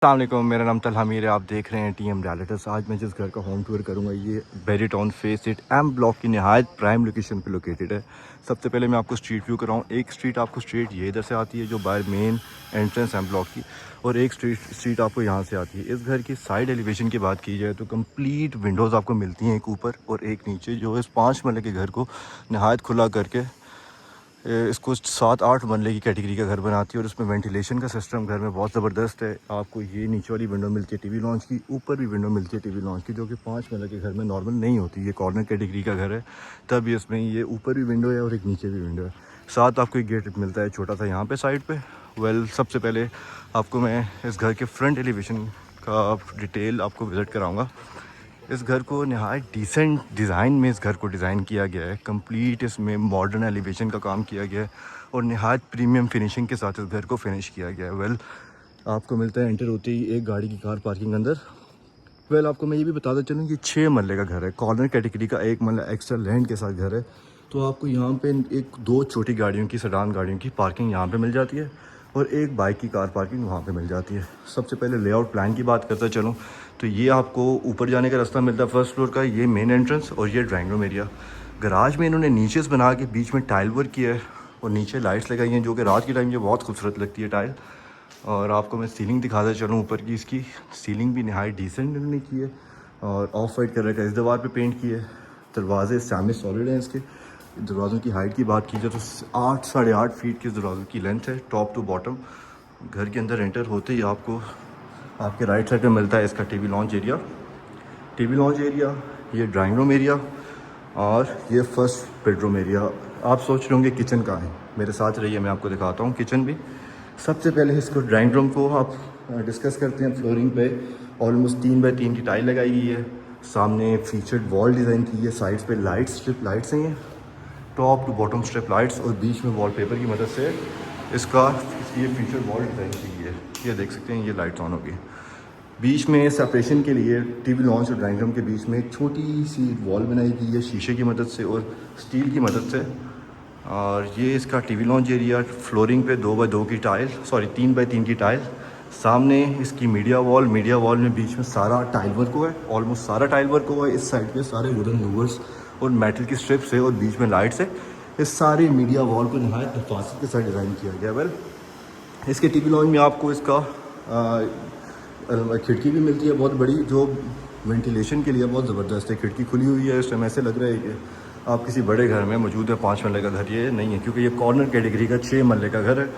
अस्सलाम वालेकुम, मेरा नाम तलहा मीर है। आप देख रहे हैं टीएम रियल्टर्स। आज मैं जिस घर का होम टूर करूंगा ये Bahria Town phase eight M block की नहायत प्राइम लोकेशन पे लोकेटेड है। सबसे पहले मैं आपको स्ट्रीट व्यू कराऊँ। एक स्ट्रीट आपको स्ट्रीट ये इधर से आती है जो बाहर मेन एंट्रेंस एम ब्लॉक की, और एक स्ट्रीट आपको यहाँ से आती है। इस घर की साइड एलिवेशन की बात की जाए तो कम्प्लीट विंडोज़ आपको मिलती हैं, एक ऊपर और एक नीचे, जो इस 5 मरले के घर को नहायत खुला करके इसको 7-8 मरले की कैटेगरी का घर बनाती है। और उसमें वेंटिलेशन का सिस्टम घर में बहुत ज़बरदस्त है। आपको ये नीचे वाली विंडो मिलती है टीवी लॉन्च की, ऊपर भी विंडो मिलती है टीवी लॉन्च की, जो कि 5 मरले के घर में नॉर्मल नहीं होती। ये कॉर्नर कैटेगरी का घर है, तब इसमें ये ऊपर भी विंडो है और एक नीचे भी विंडो है। साथ आपको एक गेट मिलता है छोटा सा यहाँ पे साइड पे। सबसे पहले आपको मैं इस घर के फ्रंट एलिवेशन का डिटेल आपको विज़िट कराऊँगा। इस घर को नहायत डिसेंट डिज़ाइन में इस घर को डिज़ाइन किया गया है। कंप्लीट इसमें मॉडर्न एलिवेशन का काम किया गया है और नहायत प्रीमियम फिनिशिंग के साथ इस घर को फिनिश किया गया है। आपको मिलता है एंटर होते ही एक गाड़ी की कार पार्किंग अंदर। आपको मैं ये भी बताता चलूँ कि 6 मरले का घर है, कॉर्नर कैटेगरी का, 1 मरला एक्स्ट्रा लैंड के साथ घर है। तो आपको यहाँ पे एक 2 छोटी गाड़ियों की, सेडान गाड़ियों की पार्किंग यहाँ पे मिल जाती है और एक बाइक की कार पार्किंग वहाँ पे मिल जाती है। सबसे पहले लेआउट प्लान की बात करता चलूँ तो ये आपको ऊपर जाने का रास्ता मिलता है फर्स्ट फ्लोर का, ये मेन एंट्रेंस और ये ड्राइंग रूम एरिया। गराज में इन्होंने नीचे से बना के बीच में टाइल वर्क किया है और नीचे लाइट्स लगाई हैं, जो कि रात के टाइम ये बहुत खूबसूरत लगती है टाइल। और आपको मैं सीलिंग दिखाता चलूँ, ऊपर की इसकी सीलिंग भी नहायत डिसेंट इन्होंने की है और ऑफ वाइट कलर का इस दीवार पे पेंट की है। दरवाजे सामने सॉलिड हैं इसके। दरवाज़ों की हाइट की बात की जाए तो 8-8.5 फीट के दरवाज़ों की लेंथ है टॉप टू बॉटम। घर के अंदर एंटर होते ही आपको आपके राइट साइड पे मिलता है इसका टीवी लॉन्च एरिया, ये ड्राइंग रूम एरिया और ये फर्स्ट बेडरूम एरिया। आप सोच रहे होंगे किचन कहाँ है, मेरे साथ रहिए, मैं आपको दिखाता हूँ किचन भी। सबसे पहले इसको ड्राइंग रूम को आप डिस्कस करते हैं। फ्लोरिंग पे ऑलमोस्ट 3x3 की टाइल लगाई गई है। सामने फीचर्ड वॉल डिज़ाइन की है, साइड्स पे लाइट्स, स्ट्रिप लाइट्स हैं, ये top to bottom strip lights, और बीच में वॉलपेपर की मदद से इसका ये फीचर वॉल डिज़ाइन की है। ये देख सकते हैं, ये लाइट्स ऑन होगी। बीच में सेपरेशन के लिए टीवी लॉन्च और ड्राइंग रूम के बीच में एक छोटी सी वॉल बनाई गई है शीशे की मदद से और स्टील की मदद से। और ये इसका टीवी लॉन्च एरिया, फ्लोरिंग पे 2x2 की टाइल, 3x3 की टाइल। सामने इसकी मीडिया वॉल में बीच में सारा टाइल वर्क हुआ है, ऑलमोस्ट सारा टाइल वर्क हुआ है। इस साइड पे सारे वुडन लूवर्स और मेटल की स्ट्रिप्स है और बीच में लाइट्स है। इस सारे मीडिया वॉल को नहायत हिफाजत के साथ डिज़ाइन किया गया। इसके टीवी लॉन्च में आपको इसका खिड़की भी मिलती है बहुत बड़ी, जो वेंटिलेशन के लिए बहुत ज़बरदस्त है। खिड़की खुली हुई है, इस टाइम ऐसे लग रहा है कि आप किसी बड़े घर में मौजूद है। 5 मरले का घर ये नहीं है, क्योंकि ये कॉर्नर कैटेगरी का 6 मरले का घर है।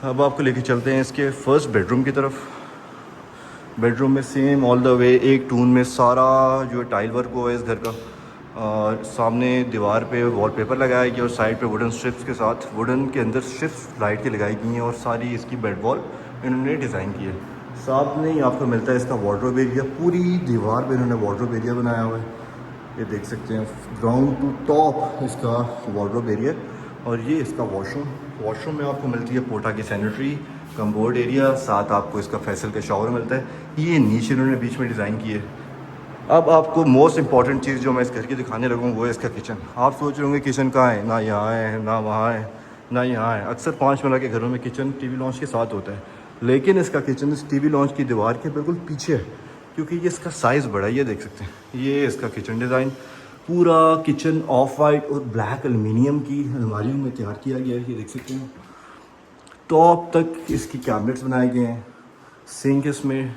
अब आपको लेके चलते हैं इसके फर्स्ट बेडरूम की तरफ। बेडरूम में सेम ऑल द वे एक टून में सारा जो टाइल वर्क हुआ है इस घर का। और सामने दीवार पे वॉलपेपर लगाया गया और साइड पे वुडन स्ट्रिप्स के साथ, वुडन के अंदर स्ट्रिप्स लाइट की लगाई गई हैं और सारी इसकी बेड वॉल इन्होंने डिज़ाइन की है। सामने ही आपको मिलता है इसका वार्डरोब एरिया। पूरी दीवार पे इन्होंने वार्डरोब एरिया बनाया हुआ है, ये देख सकते हैं, ग्राउंड टू टॉप इसका वार्डरोब एरिया। और ये इसका वॉशरूम में आपको मिलती है पोटा की सैनिटरी, कम्बोर्ड एरिया, साथ आपको इसका फैसल का शावर मिलता है। ये नीचे इन्होंने बीच में डिज़ाइन की है। अब आपको मोस्ट इंपॉर्टेंट चीज़ जो मैं इस घर की दिखाने लगा हूँ वो है इसका किचन। आप सोच रहे होंगे किचन कहाँ है, ना यहाँ है, ना वहाँ है, ना यहाँ है। अक्सर 5 मरला के घरों में किचन टीवी लॉन्च के साथ होता है, लेकिन इसका किचन इस टीवी लॉन्च की दीवार के बिल्कुल पीछे है, क्योंकि ये इसका साइज़ बड़ा है। ये देख सकते हैं, ये इसका किचन डिज़ाइन। पूरा किचन ऑफ वाइट और ब्लैक एलुमिनियम की अलमारियों में तैयार किया गया है, ये देख सकते हैं। टॉप तक इसकी कैबिनेट्स बनाए गए हैं, सिंक इसमें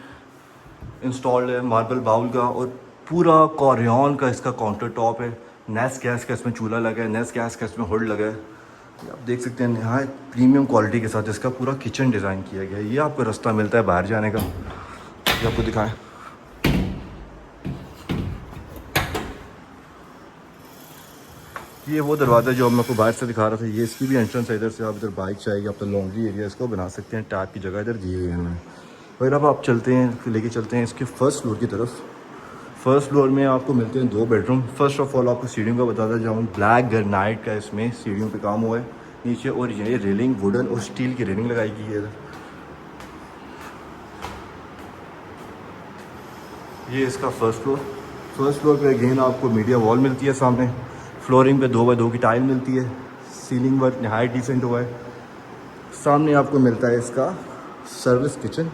इंस्टॉल्ड है मार्बल बाउल का, और पूरा कॉरियन का इसका काउंटर टॉप है। नेस गैस का इसमें चूल्हा लगा है, नेस गैस का इसमें हुड लगा है। आप देख सकते हैं, नहायत प्रीमियम क्वालिटी के साथ इसका पूरा किचन डिज़ाइन किया गया है। ये आपको रास्ता मिलता है बाहर जाने का, ये आपको दिखाएं। ये वो दरवाज़ा जो मैं आपको बाहर से दिखा रहा था, ये इसकी भी एंट्रेंस है। इधर से आप इधर बाइक चाहिए, आप तो लॉन्ड्री एरिया इसको बना सकते हैं, टैप की जगह इधर दी हुई है इन्होंने। फिर अब आप चलते हैं, लेके चलते हैं इसके फर्स्ट फ्लोर की तरफ। फर्स्ट फ्लोर में आपको मिलते हैं 2 बेडरूम। फर्स्ट ऑफ ऑल आपको सीढ़ियों का बताता जाऊँ, ब्लैक ग्रेनाइट का इसमें सीढ़ियों पे काम हुआ है नीचे, और ये रेलिंग वुडन और स्टील की रेलिंग लगाई गई है इधर। ये इसका फर्स्ट फ्लोर पे अगेन आपको मीडिया वॉल मिलती है सामने। फ्लोरिंग पे 2x2 की टाइल मिलती है, सीलिंग वर्क नहायत डिसेंट हुआ है। सामने आपको मिलता है इसका सर्विस किचन,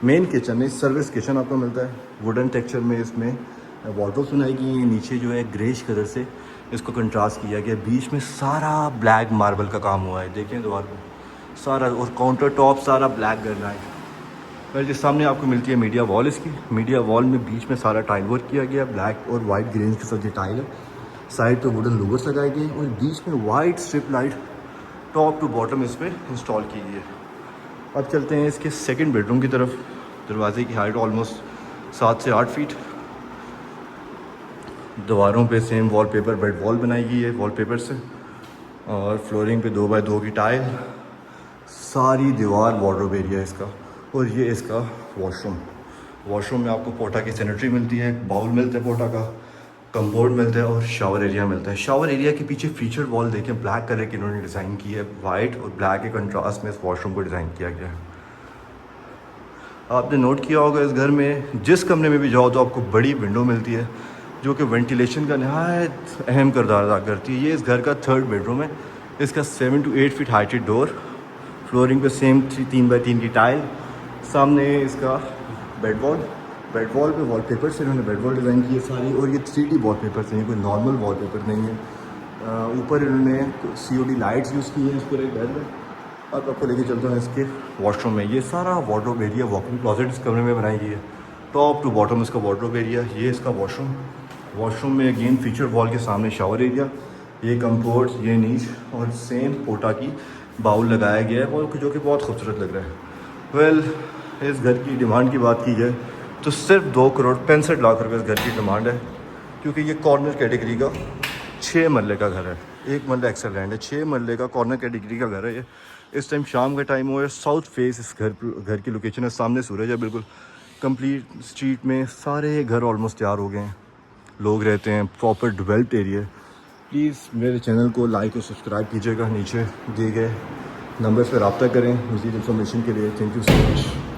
मेन किचन है, सर्विस किचन आपको मिलता है वुडन टेक्सचर में। इसमें वार्डरोब्स बनाई गई हैं, नीचे जो है ग्रेश कलर से इसको कंट्रास्ट किया गया, बीच में सारा ब्लैक मार्बल का काम हुआ है, देखें दीवार पर सारा, और काउंटर टॉप सारा ब्लैक ग्रेनाइट। वेल जिस सामने आपको मिलती है मीडिया वॉल, इसकी मीडिया वॉल में बीच में सारा टाइल वर्क किया गया, ब्लैक और वाइट ग्रेन के साथ ये टाइल है। साइड पे वुडन लूवर्स लगाए गए और बीच में white strip light top to bottom इस पर इंस्टॉल की गई है। अब चलते हैं इसके सेकंड बेडरूम की तरफ। दरवाजे की हाइट ऑलमोस्ट 7 से 8 फीट। दीवारों पे सेम वॉलपेपर बेड वॉल बनाई गई है वॉलपेपर से, और फ्लोरिंग पे 2x2 की टाइल, सारी दीवार वार्डरोब एरिया इसका। और ये इसका वॉशरूम में आपको पोटा की सैनिटरी मिलती है, बाउल मिलता है पोटा का, कम्बोर्ड मिलता है और शावर एरिया मिलता है। शावर एरिया के पीछे फीचर वॉल देखें, ब्लैक कलर की इन्होंने डिज़ाइन की है, वाइट और ब्लैक के कंट्रास्ट में इस वॉशरूम को डिज़ाइन किया गया है। आपने नोट किया होगा इस घर में जिस कमरे में भी जाओ तो आपको बड़ी विंडो मिलती है जो कि वेंटिलेशन का नहायत अहम किरदार अदा करती है। ये इस घर का थर्ड बेडरूम है। इसका 7 to 8 feet heighted door, flooring पे सेम 3x3 की टाइल, सामने इसका बेड वॉल पे वॉलपेपर से इन्होंने बेड वॉल डिज़ाइन की है सारी, और ये 3D वॉलपेपर से, कोई नॉर्मल वॉलपेपर नहीं है। ऊपर इन्होंने COD लाइट्स यूज़ की हैं इस पूरे घर में। अब आपको लेके चलता हूँ इसके वॉशरूम में। ये सारा वार्डरोब एरिया, वॉकिंग क्लॉजेट इस कमरे में बनाई गई है, टॉप टू बॉटम इसका वार्डरोब एरिया। ये इसका वॉशरूम में अगेन फीचर वॉल के सामने शावर एरिया, ये कम्पोर्ट, ये नीच और सेम पोटा की बाउल लगाया गया है, और जो कि बहुत खूबसूरत लग रहा है। वेल इस घर की डिमांड की बात की जाए तो सिर्फ 2,65,00,000 रुपये इस घर की डिमांड है, क्योंकि ये कॉर्नर कैटेगरी का 6 मरले का घर है। 1 मरला एक्स्ट्रा लैंड है, 6 मरले का कॉर्नर कैटेगरी का घर है ये। इस टाइम शाम का टाइम हुआ है, साउथ फेस इस घर की लोकेशन है, सामने सूरज है बिल्कुल। कंप्लीट स्ट्रीट में सारे घर ऑलमोस्ट तैयार हो गए हैं, लोग रहते हैं, प्रॉपर डेवलप्ड एरिया। प्लीज़ मेरे चैनल को लाइक और सब्सक्राइब कीजिएगा, नीचे दिए गए नंबर पर रब्ता करें मज़ीद इन्फॉर्मेशन के लिए। Thank you so much.